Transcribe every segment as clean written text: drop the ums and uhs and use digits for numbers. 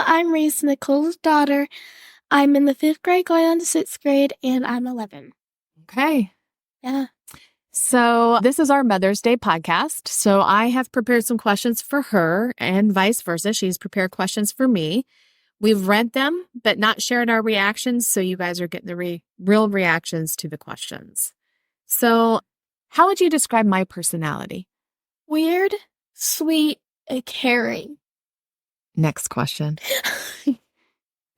I'm Reese, Nicole's daughter. I'm in the 5th grade, going on to 6th grade, and I'm 11. Okay. Yeah. So this is our Mother's Day podcast. So I have prepared some questions for her and vice versa. She's prepared questions for me. We've read them, but not shared our reactions. So you guys are getting the real reactions to the questions. So how would you describe my personality? Weird, sweet, and caring. Next question.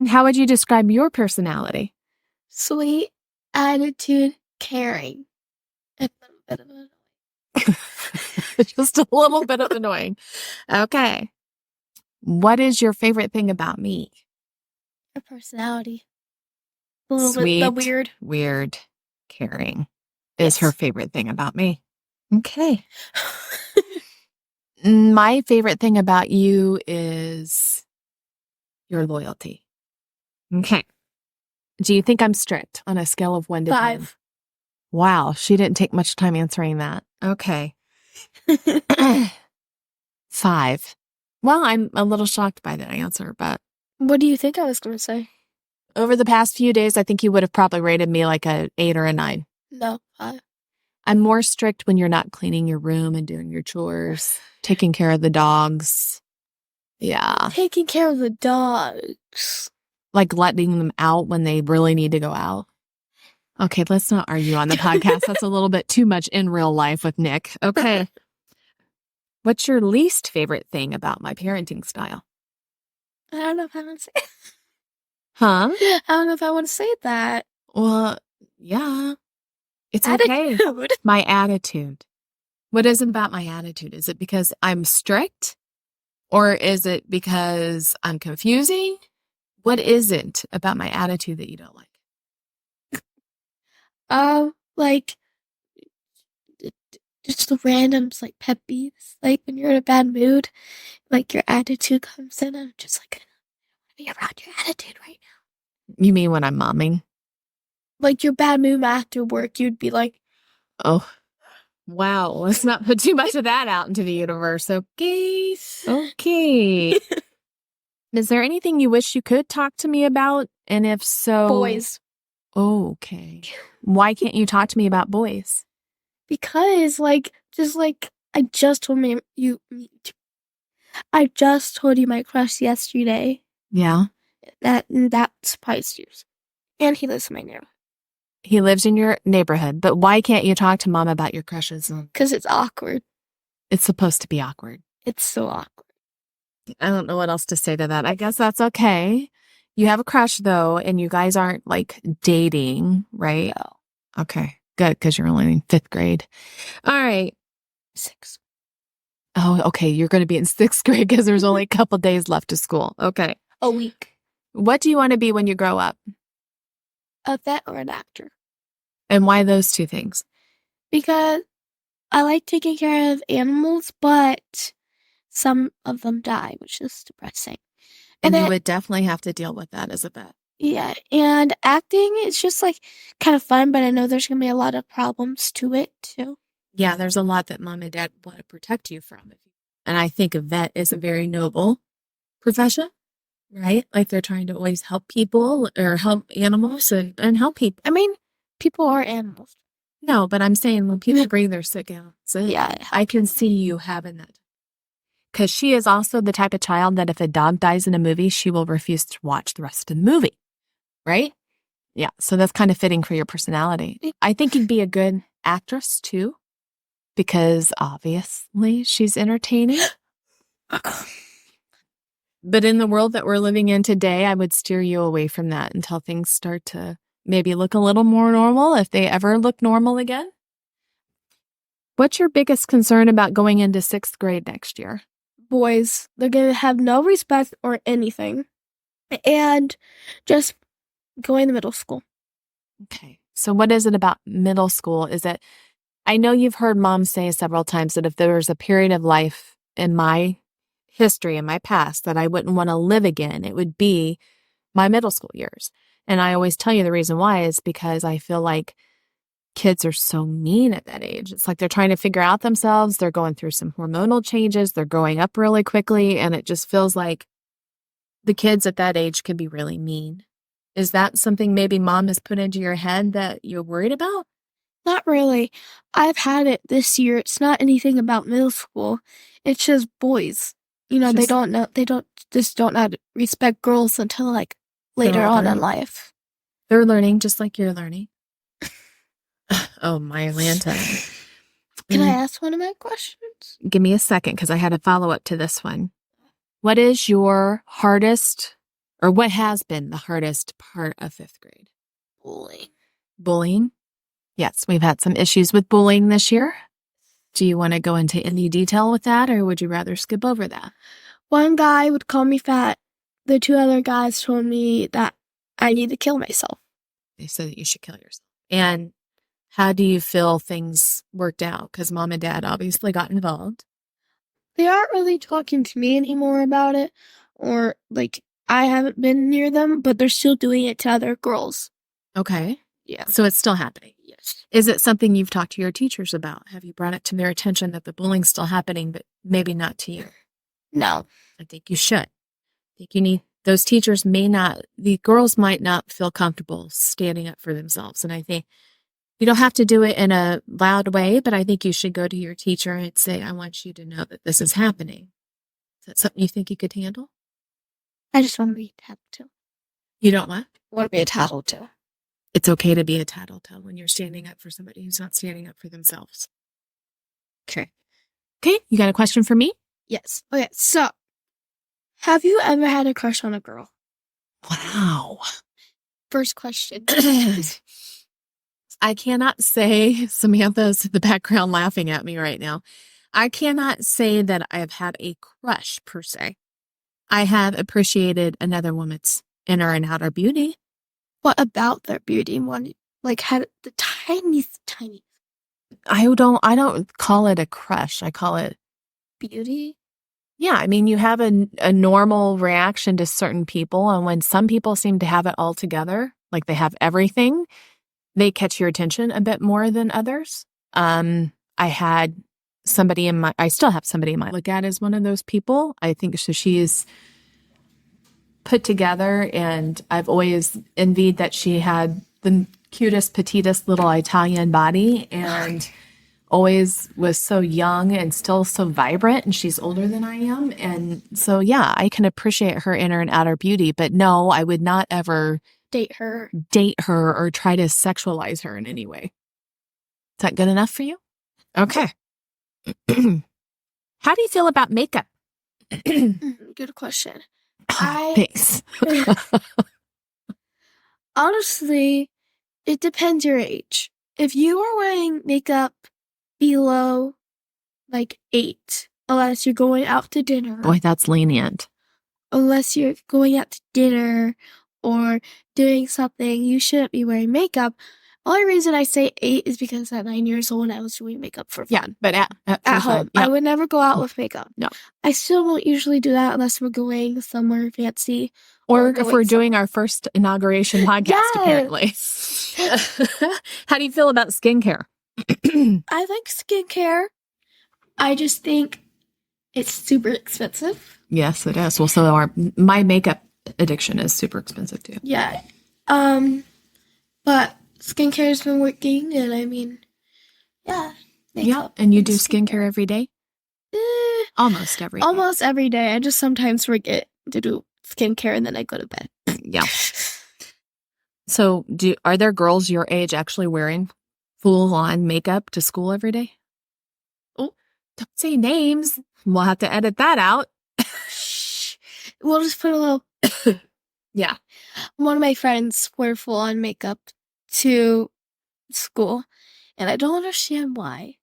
How would you describe your personality? Sweet, attitude, caring. A little bit of annoying. Just a little bit of annoying. Okay. What is your favorite thing about me? Your personality. A little Sweet, bit the weird, caring Yes. is her favorite thing about me. Okay. My favorite thing about you is your loyalty. Okay. Do you think I'm strict on a scale of 1 to 10? 5. Wow, she didn't take much time answering that. Okay. 5. Well, I'm a little shocked by that answer, but What do you think I was going to say? over the past few days, I think you would have probably rated me like a 8 or a 9. No, 5. I'm more strict when you're not cleaning your room and doing your chores, taking care of the dogs. Yeah. Taking care of the dogs. Like letting them out when they really need to go out. Okay, let's not argue on the podcast. That's a little bit too much in real life with Nick. Okay. What's your least favorite thing about my parenting style? I don't know if I want to say Huh? I don't know if I want to say that. Well, yeah. It's okay. Attitude. My attitude. What is it about my attitude? Is it because I'm strict? Or is it because I'm confusing? What is it about my attitude that you don't like? Like, just the randoms, like pet peeves. Like, when you're in a bad mood, like, your attitude comes in, and I'm just like, I don't want to be around your attitude right now. You mean when I'm momming? Like, your bad mood after work, you'd be like, Oh, wow. Let's not put too much of that out into the universe. Okay. Okay. Is there anything you wish you could talk to me about? And if so... boys. Okay. Why can't you talk to me about boys? Because, like, I just told you my crush yesterday. Yeah. That surprised you. And he lives in my neighborhood. He lives in your neighborhood, but why can't you talk to Mom about your crushes? Because it's awkward. It's supposed to be awkward. It's so awkward. I don't know what else to say to that. I guess that's okay. You have a crush, though, and you guys aren't, like, dating, right? No. Okay, good, because you're only in 5th grade. All right. 6. Oh, okay, you're going to be in 6th grade because there's only a couple days left of school. Okay. A week. What do you want to be when you grow up? A vet or an actor. And why those two things? Because I like taking care of animals, but some of them die, which is depressing. And you would definitely have to deal with that as a vet. Yeah, and acting, it's just, like, kind of fun, but I know there's going to be a lot of problems to it, too. Yeah, there's a lot that Mom and Dad want to protect you from. And I think a vet is a very noble profession, right? Like, they're trying to always help people or help animals and help people. I mean, people are animals. No, but I'm saying when people bring their sick animals in, Yeah, I can see you having that. Because she is also the type of child that if a dog dies in a movie, she will refuse to watch the rest of the movie, right? Yeah, so that's kind of fitting for your personality. I think you'd be a good actress, too, because obviously she's entertaining. But in the world that we're living in today, I would steer you away from that until things start to maybe look a little more normal, if they ever look normal again. What's your biggest concern about going into 6th grade next year? Boys, they're going to have no respect or anything. And just going to middle school. Okay. So what is it about middle school? Is it, I know you've heard Mom say several times that if there was a period of life in my history, in my past, that I wouldn't want to live again, it would be my middle school years. And I always tell you the reason why is because I feel like kids are so mean at that age. It's like they're trying to figure out themselves. They're going through some hormonal changes. They're growing up really quickly. And it just feels like the kids at that age can be really mean. Is that something maybe mom has put into your head that you're worried about? Not really. I've had it this year. It's not anything about middle school. It's just boys. You know, they don't know, they just don't know how to respect girls until like later on in life. They're learning just like you're learning. Oh, my Atlanta. Can I ask one of my questions? Give me a second because I had a follow-up to this one. What is your hardest, or what has been the hardest part of 5th grade? Bullying. Bullying? Yes, we've had some issues with bullying this year. Do you want to go into any detail with that, or would you rather skip over that? One guy would call me fat. The 2 other guys told me that I need to kill myself. They said that you should kill yourself. And how do you feel things worked out? Because mom and dad obviously got involved. They aren't really talking to me anymore about it, or like I haven't been near them, but they're still doing it to other girls. Okay. Yeah. So it's still happening. Yes. Is it something you've talked to your teachers about? Have you brought it to their attention that the bullying's still happening, but maybe not to you? No. I think you should. I think you need, those teachers the girls might not feel comfortable standing up for themselves. And I think you don't have to do it in a loud way, but I think you should go to your teacher and say, I want you to know that this is happening. Is that something you think you could handle? I just want to be a tattletale. You don't what? I want to be a tattletale. It's okay to be a tattletale when you're standing up for somebody who's not standing up for themselves. Okay. Okay, you got a question for me? Yes. Okay, so have you ever had a crush on a girl? Wow. First question. I cannot say, Samantha's in the background laughing at me right now. I cannot say that I have had a crush per se. I have appreciated another woman's inner and outer beauty. What about their beauty? One like had the tiniest. I don't call it a crush. I call it Beauty? Yeah, I mean, you have a normal reaction to certain people, and when some people seem to have it all together, like they have everything, they catch your attention a bit more than others. I had I still have somebody in my look at as one of those people. I think so. She is put together, and I've always envied that she had the cutest, petitest little Italian body, and always was so young and still so vibrant, and she's older than I am. And so, yeah, I can appreciate her inner and outer beauty, but no, I would not ever date her or try to sexualize her in any way. Is that good enough for you? Okay. How do you feel about makeup? Good question. Thanks. Honestly, it depends your age. If you are wearing makeup below like 8, unless you're going out to dinner. Boy, that's lenient. Unless you're going out to dinner or doing something, you shouldn't be wearing makeup. Only reason I say 8 is because at 9 years old, I was doing makeup for fun. Yeah, but at home. Yep. I would never go out with makeup. No. I still don't usually do that unless we're going somewhere fancy. Or if we're doing our first inauguration podcast, apparently. How do you feel about skincare? I like skincare. I just think it's super expensive. Yes, it is. Well, so my makeup addiction is super expensive too. Yeah. But skincare has been working, and I mean, yeah. Yeah, and you do skincare every day? Almost every day. Almost every day. I just sometimes forget to do skincare, and then I go to bed. Yeah. So are there girls your age actually wearing full-on makeup to school every day? Oh, don't say names. We'll have to edit that out. We'll just put a little... Yeah. One of my friends wear full-on makeup to school, and I don't understand why.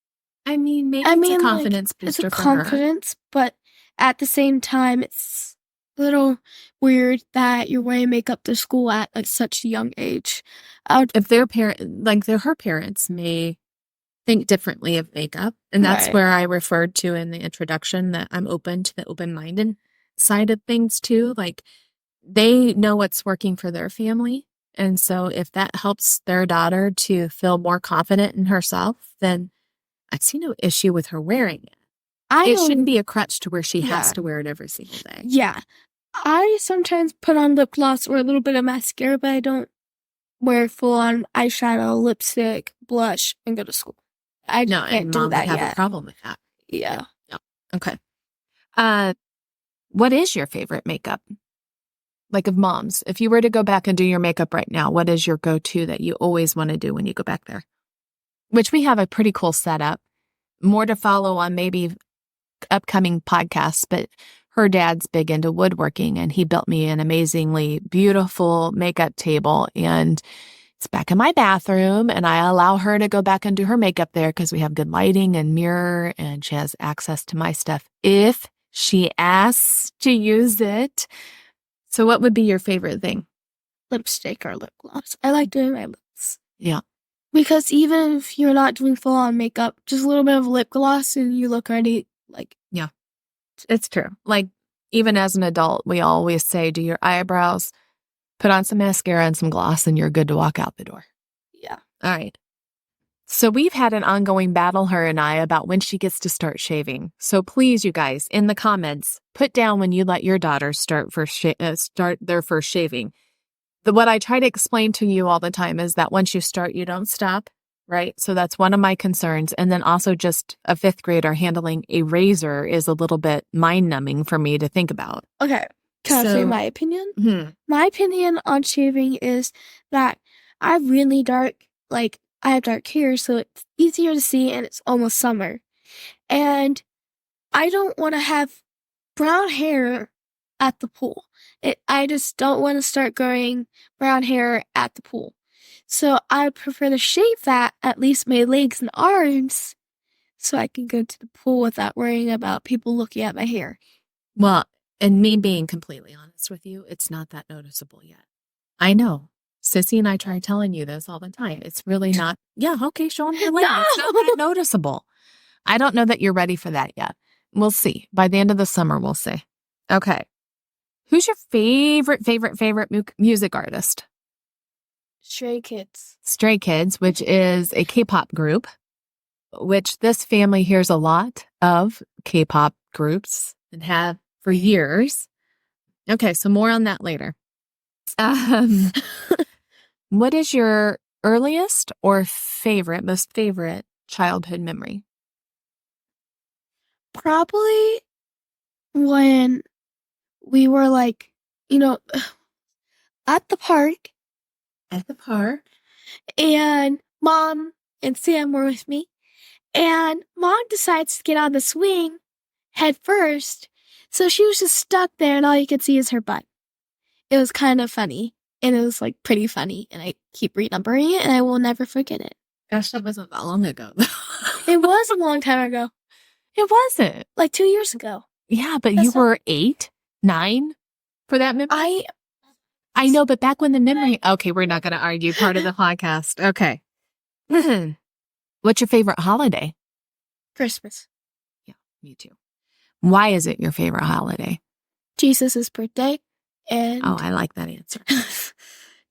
I mean, maybe it's a confidence booster for her. It's a confidence, but at the same time, it's a little weird that you're wearing makeup to school at such a young age. If her parents may think differently of makeup, and that's where I referred to in the introduction that I'm open to the open-minded side of things too. Like, they know what's working for their family, and so if that helps their daughter to feel more confident in herself, then I see no issue with her wearing it. It shouldn't be a crutch to where she has to wear it every single day. Yeah. I sometimes put on lip gloss or a little bit of mascara, but I don't wear full-on eyeshadow, lipstick, blush, and go to school. I No, can't and do mom would that have a yet. problem with that. Yeah. No. Okay. What is your favorite makeup? Like of mom's. If you were to go back and do your makeup right now, what is your go-to that you always want to do when you go back there? Which we have a pretty cool setup. More to follow on maybe upcoming podcasts, but her dad's big into woodworking and he built me an amazingly beautiful makeup table and it's back in my bathroom and I allow her to go back and do her makeup there because we have good lighting and mirror and she has access to my stuff if she asks to use it. So what would be your favorite thing? Lipstick or lip gloss. I like doing my lips. Yeah. Because even if you're not doing full-on makeup, just a little bit of lip gloss and you look already like... Yeah. It's true. Like, even as an adult, we always say, do your eyebrows, put on some mascara and some gloss, and you're good to walk out the door. Yeah. All right. So we've had an ongoing battle, her and I, about when she gets to start shaving. So please, you guys, in the comments, put down when you let your daughter start their first shaving. What I try to explain to you all the time is that once you start, you don't stop, right? So that's one of my concerns. And then also just a fifth grader handling a razor is a little bit mind-numbing for me to think about. Okay. Can I say my opinion? Mm-hmm. My opinion on shaving is that I have dark hair, so it's easier to see and it's almost summer. And I don't want to have brown hair at the pool. I just don't want to start growing brown hair at the pool. So I prefer to shave that, at least my legs and arms, so I can go to the pool without worrying about people looking at my hair. Well, and me being completely honest with you, it's not that noticeable yet. I know. Sissy and I try telling you this all the time. It's really not. Yeah, okay, show them your leg. No! It's not that noticeable. I don't know that you're ready for that yet. We'll see. By the end of the summer, we'll see. Okay. Who's your favorite music artist? Stray Kids. Stray Kids, which is a K-pop group, which this family hears a lot of K-pop groups and have for years. Okay, so more on that later. What is your earliest or most favorite childhood memory? Probably when we were at the park. At the park. And Mom and Sam were with me. And Mom decides to get on the swing head first. So she was just stuck there and all you could see is her butt. It was kind of funny. And it was pretty funny. And I keep remembering it and I will never forget it. Gosh, that wasn't that long ago. It was a long time ago. It wasn't. 2 years ago. Yeah, but you were 8, 9 for that memory? I know, but back when the memory... Okay, we're not going to argue part of the podcast. Okay. What's your favorite holiday? Christmas. Yeah, me too. Why is it your favorite holiday? Jesus' birthday. And oh, I like that answer.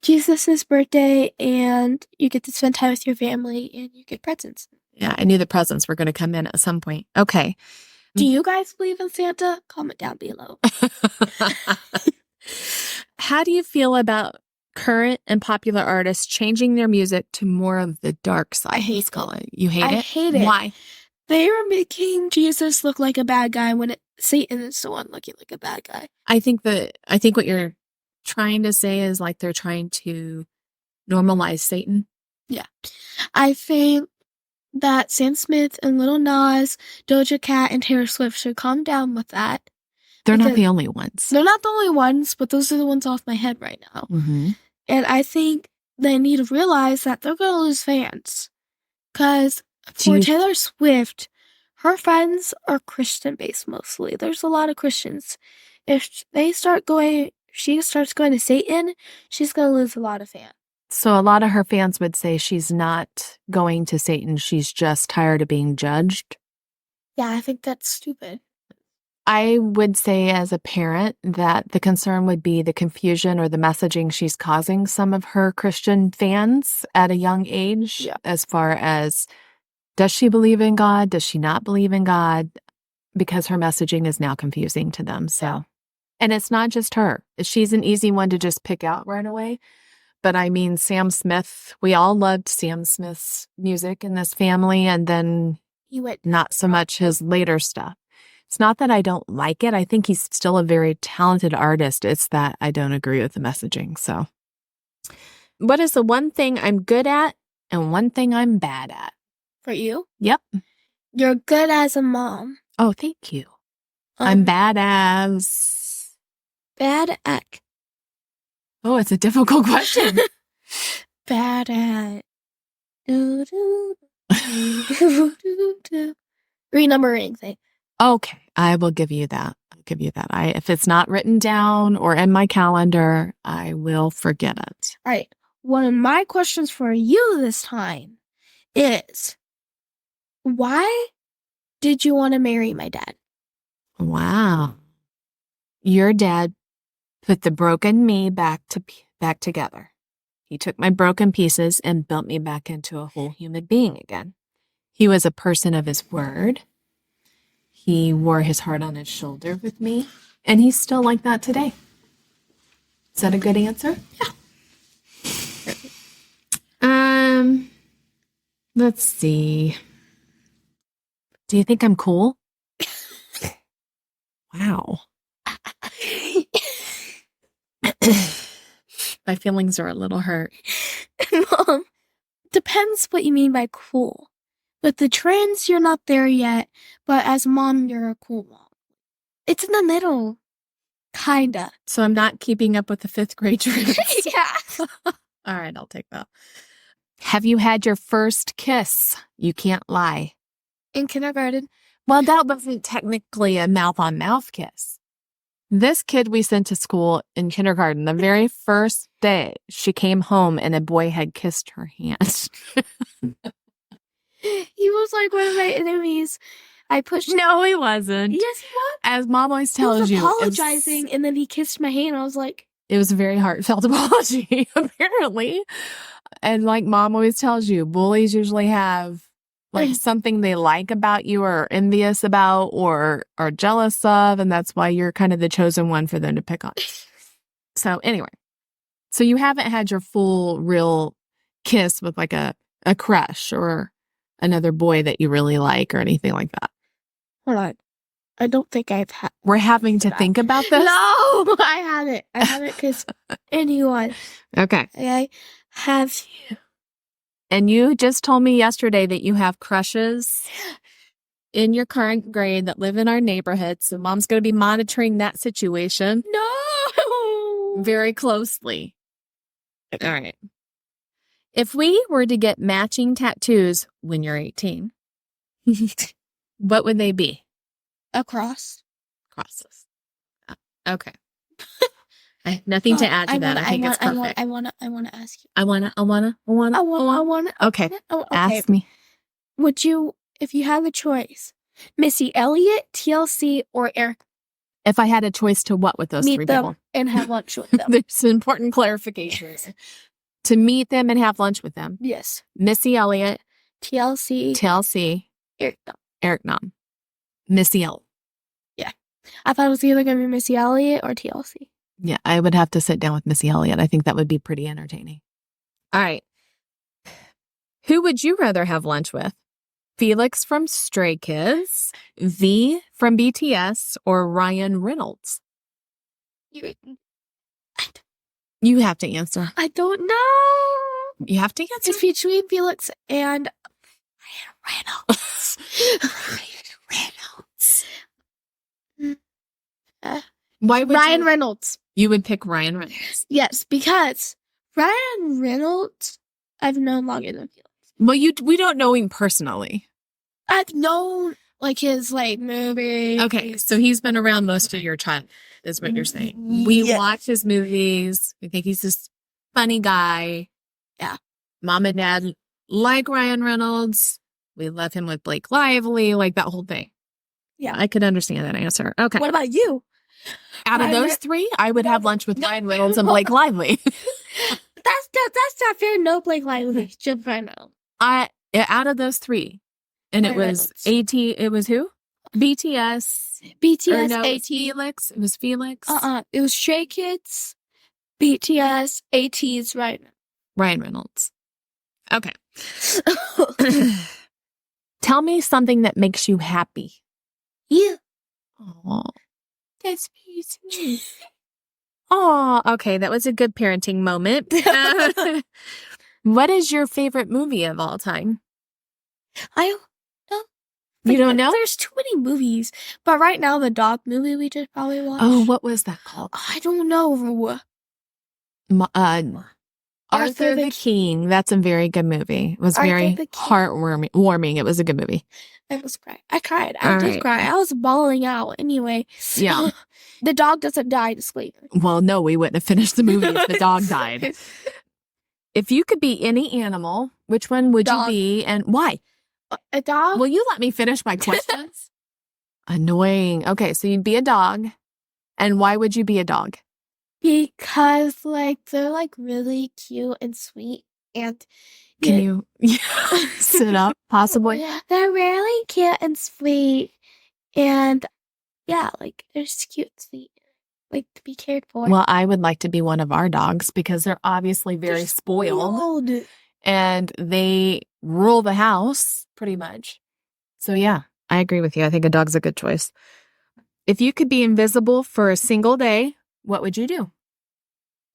Jesus' birthday, and you get to spend time with your family, and you get presents. Yeah, I knew the presents were going to come in at some point. Okay. Do you guys believe in Santa? Comment down below. How do you feel about current and popular artists changing their music to more of the dark side? I hate it. You hate it? I hate it. Why? They are making Jesus look like a bad guy when Satan is the one looking like a bad guy. I think what you're trying to say is they're trying to normalize Satan. Yeah. I think that Sam Smith and Lil Nas, Doja Cat, and Taylor Swift should calm down with that. They're not the only ones. They're not the only ones, but those are the ones off my head right now. Mm-hmm. And I think they need to realize that they're going to lose fans. Because for Taylor Swift, her friends are Christian-based mostly. There's a lot of Christians. If she starts going to Satan, she's going to lose a lot of fans. So a lot of her fans would say she's not going to Satan. She's just tired of being judged. Yeah, I think that's stupid. I would say as a parent that the concern would be the confusion or the messaging she's causing some of her Christian fans at a young age, as far as does she believe in God? Does she not believe in God? Because her messaging is now confusing to them. So And it's not just her. She's an easy one to just pick out right away. But I mean, Sam Smith, we all loved Sam Smith's music in this family, and then not so much his later stuff. It's not that I don't like it. I think he's still a very talented artist. It's that I don't agree with the messaging. So what is the one thing I'm good at and one thing I'm bad at? For you? Yep. You're good as a mom. Oh, thank you. I'm bad as... Bad at... Oh, it's a difficult question. Bad at... Renumbering thing. Okay, I will give you that. I'll give you that. If it's not written down or in my calendar, I will forget it. All right. One of my questions for you this time is, why did you want to marry my dad? Wow. Your dad put the broken me back together. He took my broken pieces and built me back into a whole human being again. He was a person of his word. He wore his heart on his shoulder with me, and he's still like that today. Is that a good answer? Yeah. Let's see. Do you think I'm cool? Wow. My feelings are a little hurt. Mom, depends what you mean by cool. With the trends, you're not there yet, but as mom, you're a cool mom. It's in the middle. Kinda. So I'm not keeping up with the 5th grade trends. Yeah. All right, I'll take that. Have you had your first kiss? You can't lie. In kindergarten. Well, that wasn't technically a mouth-on-mouth kiss. This kid we sent to school in kindergarten, the very first day, she came home and a boy had kissed her hand. He was like one of my enemies. I pushed. No, he wasn't. Yes, he was. As Mom always tells you. He was apologizing, and then he kissed my hand. I was like... It was a very heartfelt apology, apparently. And like Mom always tells you, bullies usually have like something they like about you or are envious about or are jealous of, and that's why you're kind of the chosen one for them to pick on. So anyway, so you haven't had your full, real kiss with like a crush or another boy that you really like or anything like that. Hold on. I don't think I've had... We're having to think about this? No, I haven't. I haven't kissed anyone. Okay. I have you. And you just told me yesterday that you have crushes in your current grade that live in our neighborhood. So Mom's going to be monitoring that situation. No. Very closely. All right. If we were to get matching tattoos when you're 18, what would they be? A cross. Crosses. Okay. I have nothing to add to that. I think it's perfect. I want to ask you. I wanna. Okay. Okay. Ask me. Would you, if you had the choice, Missy Elliott, TLC, or Eric? If I had a choice to what with those three people? Meet them and have lunch with them. There's important clarifications. To meet them and have lunch with them. Yes. Missy Elliott. TLC. Eric Nam. Missy Elliott. Yeah. I thought it was either going to be Missy Elliott or TLC. Yeah, I would have to sit down with Missy Elliott. I think that would be pretty entertaining. All right. Who would you rather have lunch with? Felix from Stray Kids, V from BTS, or Ryan Reynolds? You have to answer. I don't know. You have to answer. It's between Felix and Ryan Reynolds. Why would Ryan Reynolds? You would pick Ryan Reynolds. Yes, because Ryan Reynolds I've known longer than Felix. Well, we don't know him personally. I've known like his like movies. Okay, so he's been around most of your childhood, is what you're saying. We watch his movies. We think he's this funny guy. Yeah. Mom and Dad like Ryan Reynolds. We love him with Blake Lively, like that whole thing. Yeah. I could understand that answer. Okay. What about you? Out of those three, I would have lunch with Ryan Reynolds and Blake Lively. That's not fair. No Blake Lively. Just Ryan Reynolds. Out of those three. And it was AT, it was who? BTS. Or BTS, no, it was AT. Felix. It was Felix. It was Stray Kids, BTS, AT's, right? Ryan Reynolds. Okay. Tell me something that makes you happy. Yeah. Oh, that's very sweet. Oh, okay. That was a good parenting moment. What is your favorite movie of all time? I don't know. You don't know? There's too many movies. But right now, the dog movie we just probably watched. Oh, what was that called? I don't know. Arthur the King. That's a very good movie. It was very heartwarming. It was a good movie. I was crying. I cried. I did cry. I was bawling out anyway. Yeah. The dog doesn't die to sleep. Well, no, we wouldn't have finished the movie if the dog died. If you could be any animal, which one would you be and why? A dog? Will you let me finish my questions? Annoying. Okay, so you'd be a dog. And why would you be a dog? Because, they're, really cute and sweet. And can you sit up, possibly? They're really cute and sweet. And, yeah, they're just cute and sweet. To be cared for. Well, I would like to be one of our dogs because they're obviously very spoiled. And they rule the house, pretty much. So, yeah, I agree with you. I think a dog's a good choice. If you could be invisible for a single day, what would you do?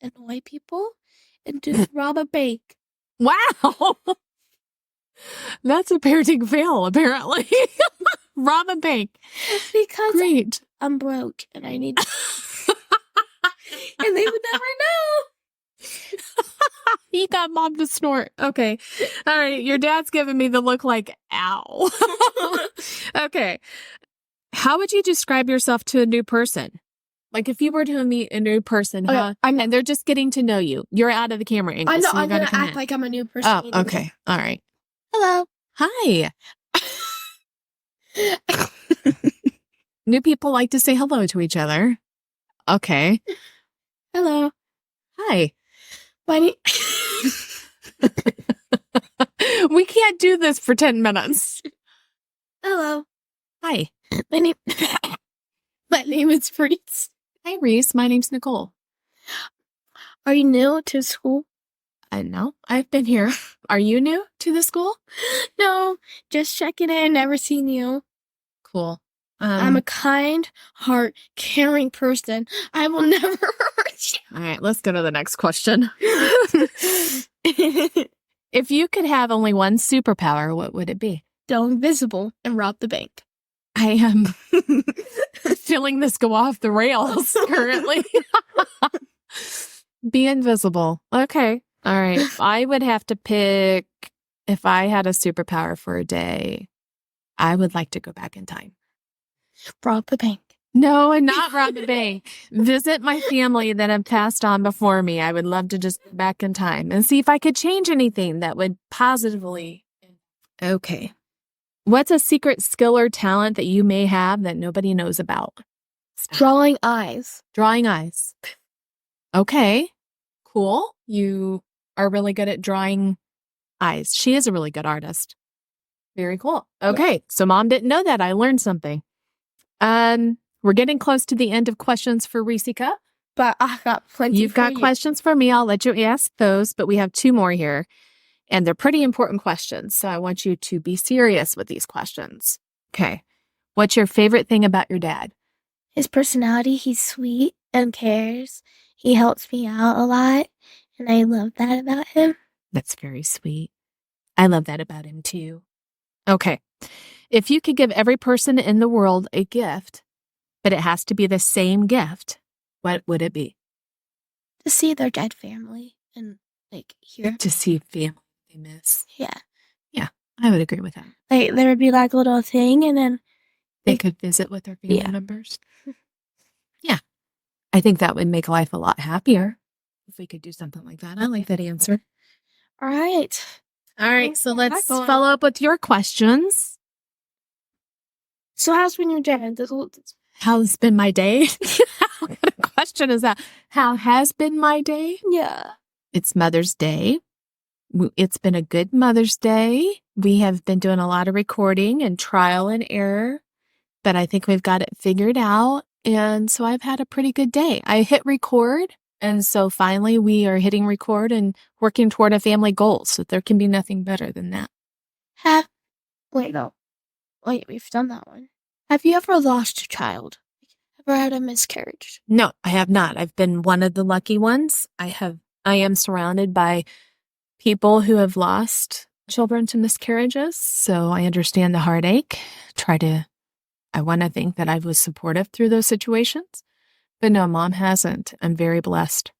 Annoy people and just rob a bank. Wow. That's a parenting fail, apparently. Rob a bank. Because great. I'm broke and I need and they would never know. He got mom to snort. Okay. All right. Your dad's giving me the look like, ow. Okay. How would you describe yourself to a new person? If you were to meet a new person, and they're just getting to know you. You're out of the camera angle. I know, so I'm going to act like I'm a new person. Oh, okay. All right. Hello. Hi. New people like to say hello to each other. Okay. Hello. Hi. My name... We can't do this for 10 minutes. Hello. Hi. My name is Reese. Hi, Reese. My name's Nicole. Are you new to school? No, I've been here. Are you new to the school? No, just checking in. Never seen you. Cool. I'm a kind, heart, caring person. I will never hurt you. All right, let's go to the next question. If you could have only one superpower, what would it be? Go invisible and rob the bank. I am feeling this go off the rails currently. Be invisible. Okay. All right. I would have to pick, if I had a superpower for a day, I would like to go back in time. Rob the bank. No, and not rob the bank. Visit my family that have passed on before me. I would love to just go back in time and see if I could change anything that would positively. Okay. What's a secret skill or talent that you may have that nobody knows about? Drawing eyes. Drawing eyes. Okay. Cool. You are really good at drawing eyes. She is a really good artist. Very cool. Okay. Yeah. So mom didn't know that. I learned something. We're getting close to the end of questions for Reesica. But I got plenty. You've got questions for me. I'll let you ask those, but we have 2 more here. And they're pretty important questions. So I want you to be serious with these questions. Okay. What's your favorite thing about your dad? His personality. He's sweet and cares. He helps me out a lot. And I love that about him. That's very sweet. I love that about him too. Okay. If you could give every person in the world a gift, but it has to be the same gift, what would it be? To see their dead family and hear. To see family they miss. Yeah. Yeah, I would agree with that. There would be a little thing and then they could visit with their family members. Yeah. I think that would make life a lot happier if we could do something like that. I like that answer. All right. All right. So let's follow up with your questions. So how's been your day? How's been my day? What kind of question is that? How has been my day? Yeah. It's Mother's Day. It's been a good Mother's Day. We have been doing a lot of recording and trial and error. but I think we've got it figured out. And so I've had a pretty good day. I hit record. And so finally we are hitting record and working toward a family goal. So there can be nothing better than that. Wait, we've done that one. Have you ever lost a child? Ever had a miscarriage? No, I have not. I've been one of the lucky ones. I am surrounded by people who have lost children to miscarriages. So I understand the heartache. I want to think that I was supportive through those situations. But no, Mom hasn't. I'm very blessed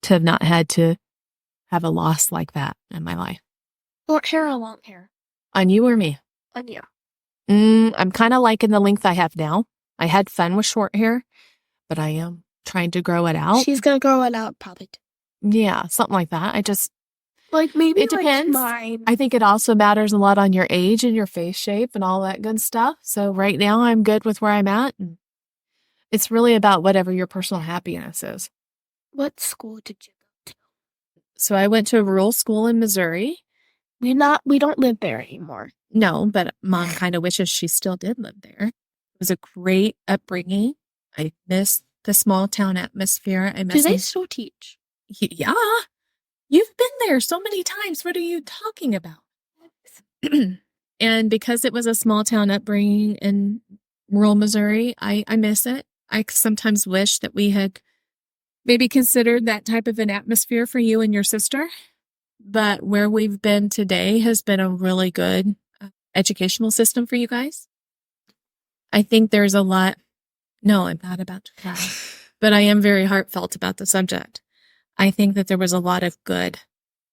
to have not had to have a loss like that in my life. Short hair or long hair? On you or me? On you. I'm kind of liking the length I have now. I had fun with short hair, but I am trying to grow it out. She's going to grow it out probably. Yeah, something like that. Maybe it depends. Mine. I think it also matters a lot on your age and your face shape and all that good stuff. So right now I'm good with where I'm at. And it's really about whatever your personal happiness is. What school did you go to? So I went to a rural school in Missouri. We don't live there anymore. No, but Mom kind of wishes she still did live there. It was a great upbringing. I miss the small town atmosphere. Do they still teach? Yeah. You've been there so many times. What are you talking about? And because it was a small town upbringing in rural Missouri, I miss it. I sometimes wish that we had maybe considered that type of an atmosphere for you and your sister. But where we've been today has been a really good educational system for you guys. I think there's a lot. No, I'm not about to cry, but I am very heartfelt about the subject. I think that there was a lot of good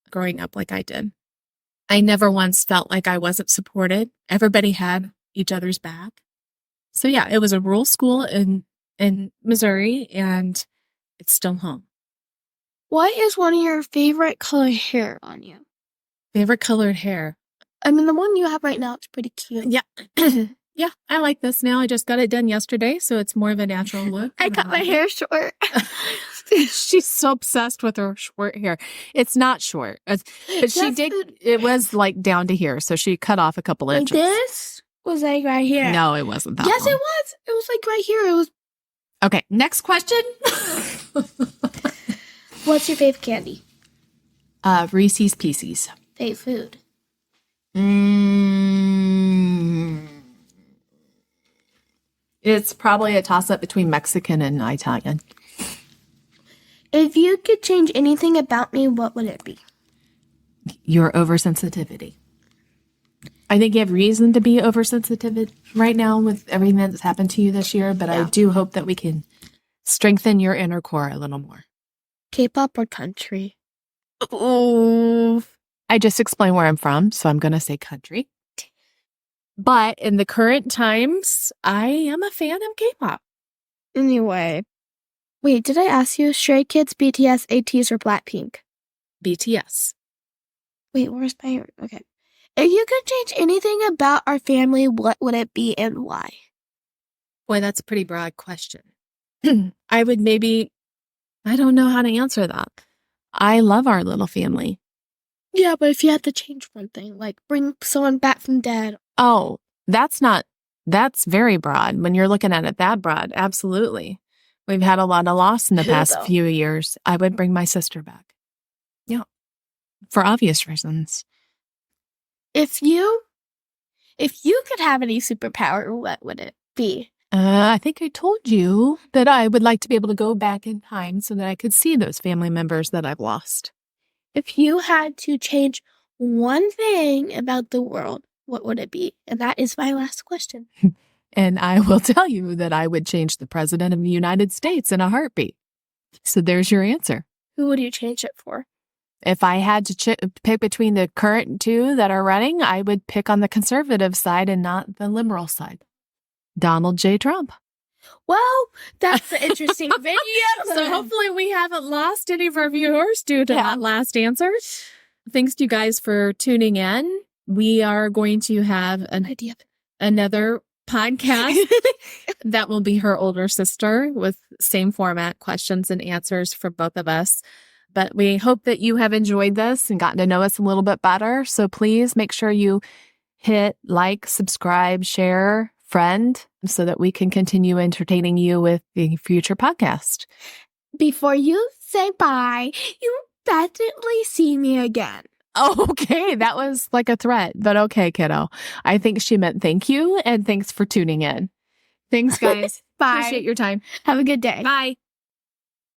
growing up like I did. I never once felt like I wasn't supported. Everybody had each other's back. So yeah, it was a rural school in Missouri, and it's still home. What is one of your favorite colored hair on you? Favorite colored hair? I mean, the one you have right now is pretty cute. Yeah. Yeah, I like this now. I just got it done yesterday, so it's more of a natural look. I cut my hair short. She's so obsessed with her short hair. It's not short, but it was like down to here, so she cut off a couple inches. Like this was like right here. No, it wasn't that Yes, long. it was. It was like right here. It was. Okay, next question. What's your favorite candy? Reese's Pieces. Favorite food? It's probably a toss-up between Mexican and Italian. If you could change anything about me, what would it be? Your oversensitivity. I think you have reason to be oversensitive right now with everything that's happened to you this year, but yeah. I do hope that we can strengthen your inner core a little more. K-pop or country? Oh, I just explained where I'm from, so I'm going to say country. But in the current times, I am a fan of K-pop. Anyway. Wait, did I ask you Stray Kids, BTS, ATEEZ, or Blackpink? BTS. Wait, where's my... Okay. If you could change anything about our family, what would it be and why? Boy, that's a pretty broad question. I would maybe... I don't know how to answer that. I love our little family. Yeah, but if you had to change one thing, like bring someone back from dead. Oh, that's very broad. When you're looking at it that broad, absolutely. We've had a lot of loss in the past few years. I would bring my sister back. Yeah. For obvious reasons. If you could have any superpower, what would it be? I think I told you that I would like to be able to go back in time so that I could see those family members that I've lost. If you had to change one thing about the world, what would it be? And that is my last question. And I will tell you that I would change the president of the United States in a heartbeat. So there's your answer. Who would you change it for? If I had to pick between the current two that are running, I would pick on the conservative side and not the liberal side. Donald J. Trump. Well, that's an interesting video. So hopefully we haven't lost any of our viewers due to that last answer. Thanks to you guys for tuning in. We are going to have another podcast that will be her older sister with same format questions and answers for both of us. But we hope that you have enjoyed this and gotten to know us a little bit better. So please make sure you hit like, subscribe, share, friend so that we can continue entertaining you with the future podcast. Before you say bye, you definitely see me again. Oh, okay. That was like a threat, but okay, kiddo. I think she meant thank you and thanks for tuning in. Thanks, guys. Bye. Appreciate your time. Have a good day. Bye.